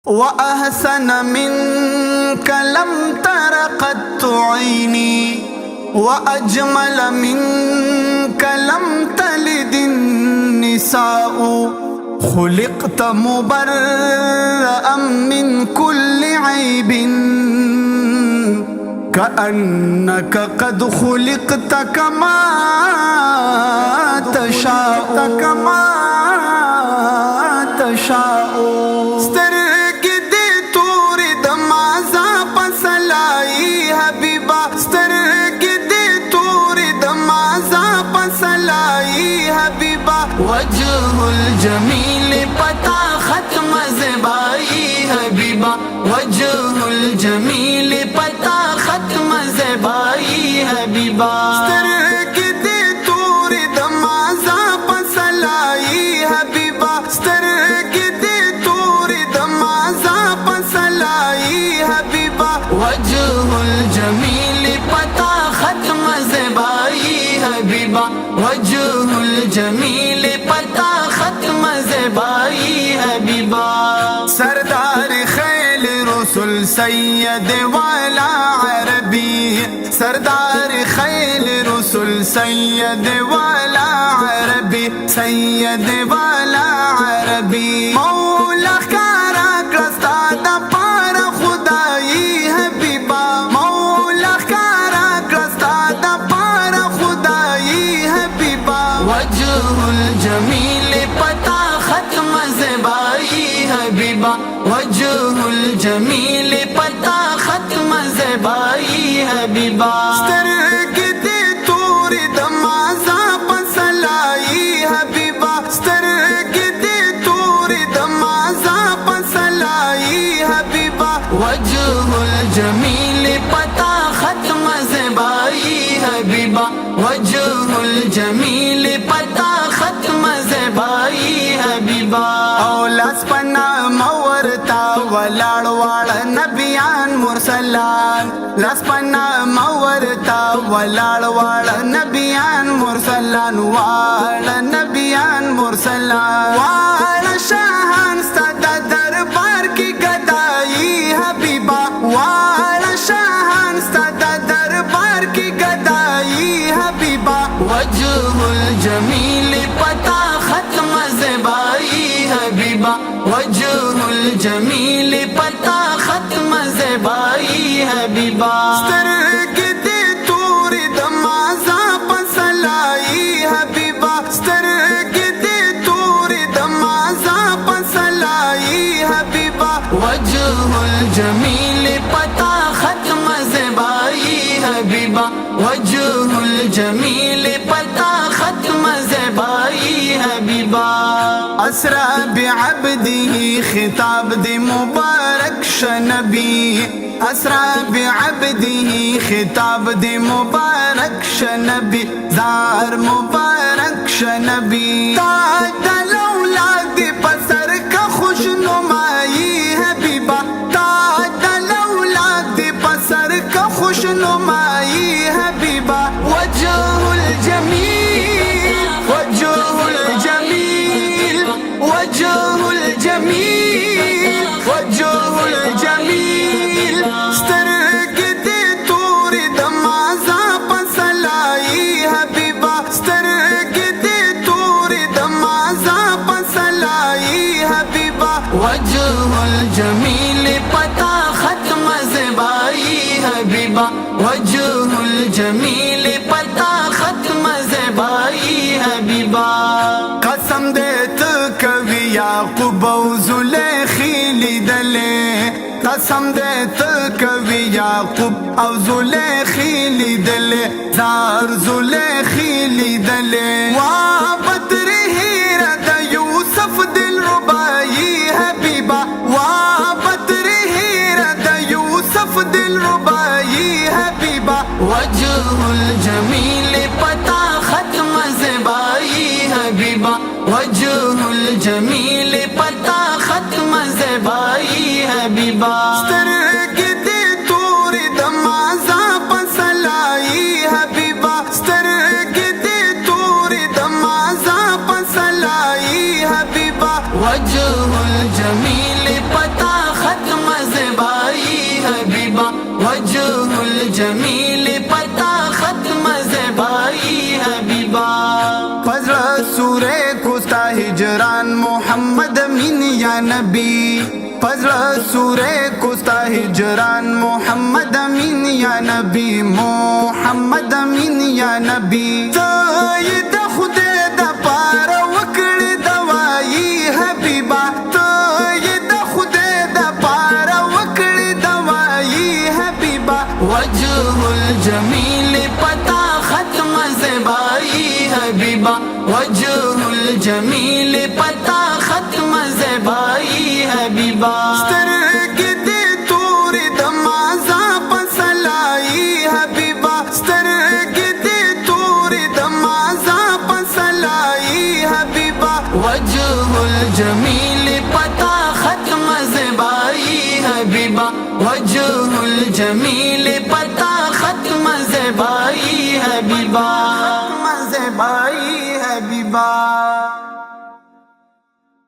वअहसन मिनक lump तर क़त्तु Anne वअजमल मिनक lump तलिदिन निसाउ खुलिक़त मुबर्रअम मिन कुल्लि ऐबिन कअन्नक क़द खुलिक़त कमा तशाउ स्तरगिदे तूरी दमाज़ा पसलाई हबीबा स्तरगिदे तूरी दमाज़ा पसलाई हबीबा वजहुल जमील पता ख़त्म ज़ेबाई हबीबा वजहुल जमील पता ख़त्म ज़ेबाई हबीबा स्तरगिदे तूरी दमाज़ा पसलाई हबीबा स्तरगिदे तूरी दमाज़ा पसलाई हबीबा वजहुल जमील पता ख़त्म ज़ेबाई हबीबा वजहुल जमील पता ख़त्म ज़ेबाई हबीबा सरदार खैल रसूल सैयद वाला अरबी सरदार खैल रसूल सैयद वाला अरबी सैयद वाला अरबी मौला कारा ग्रस्तादा पार खुदाई हबीबा मौला कारा ग्रस्तादा पार खुदाई हबीबा वजहुल जमील पता ख़त्म ज़ेबाई हबीबा वजहुल जमील पता ख़त्म ज़ेबाई हबीबा स्तरगिदे तूरी दमाज़ा पसलाई हबीबा स्तरगिदे तूरी दमाज़ा पसलाई हबीबा वजहुल जमील पता ख़त्म ज़ेबाई हबीबा वजहुल जमील पता ख़त्म ज़ेबाई हबीबा औलास पना मवरता वलाड़ वाड़ नबियान मुरसलान लसपना मवरता वलाड़ वाड़ नबियान मुरसलान वाड़ नबियान मुरसलान वाड़ शाहान सदा दरबार की गदाई हबीबा वाड़ शाहान सदा दरबार की गदाई हबीबा वजहुल जमील पता ख़त्म ज़ेबाई हबीबा वजहुल जमील पता ख़त्म ज़ेबाई हबीबा स्तरगिदे तूरी दमाज़ा पसलाई हबीबा स्तरगिदे तूरी दमाज़ा पसलाई हबीबा वजहुल जमील पता ख़त्म ज़ेबाई हबीबा वजहुल जमील पता ख़त्म ज़ेबाई हबीबा असरा बिअब्दिही खिताब दे मुबारक शनबी असरा बिअब्दिही खिताब दे मुबारक शनबी ज़ार मुबारक शनबी ताजल औलाद पसर का खुशनुमाई हबीबा ताजल औलाद पसर का खुशनुमाई हबीबा वजहुल जमील वजहुल जमील वजहुल जमील वजहुल जमील स्तरगिदे तूरी दमाज़ा पसलाई हबीबा स्तरगिदे तूरी दमाज़ा पसलाई हबीबा वजहुल जमील पता ख़त्म ज़ेबाई हबीबा वजहुल जमील पता ख़त्म ज़ेबाई हबीबा कसम देत कवि याक़ूब औ ज़ुलेख़ी लिदले कसम देत कवि याक़ूब औ ज़ुलेख़ी लिदले ज़ार ज़ुलेख़ी लिदले वाबत रहीरा द यूसुफ दिलरुबाई हबीबा वाबत रहीरा द यूसुफ दिलरुबाई हबीबा वजहुल जमील पता ख़त्म ज़ेबाई हबीबा वजहुल जमील पता ख़त्म ज़ेबाई हबीबा स्तरगिदे तूरी दमाज़ा पसलाई हबीबा स्तरगिदे तूरी दमाज़ा पसलाई हबीबा वजहुल जमील पता जमील पता खत्म ज़ेबाई हबीबा। फजल सूरे कुस्ता हिजरान मोहम्मद अमीन या नबी। फजल सूरे कुस्ता हिजरान मोहम्मद अमीन या नबी। मोहम्मद अमीन या नबी। सईद खुदे द पार वकड़ी दवाई हबीबा। सईद खुदे द पार वकड़ी दवाई हबीबा। वजहुल जमील पता खत्म ज़ेबाई हबीबा। वजहुल जमील पता खत्म ज़ेबाई हबीबा। स्तरगी दे तूरी दमाज़ा पसलाई हबीबा। स्तरगी दे तूरी दमाज़ा पसलाई हबीबा। वजहुल जमील पता खत्म ज़ेबाई हबीबा। वजहुल जमील पता खत्म ज़ेबाई हबीबा। खत्म ज़ेबाई हबीबा।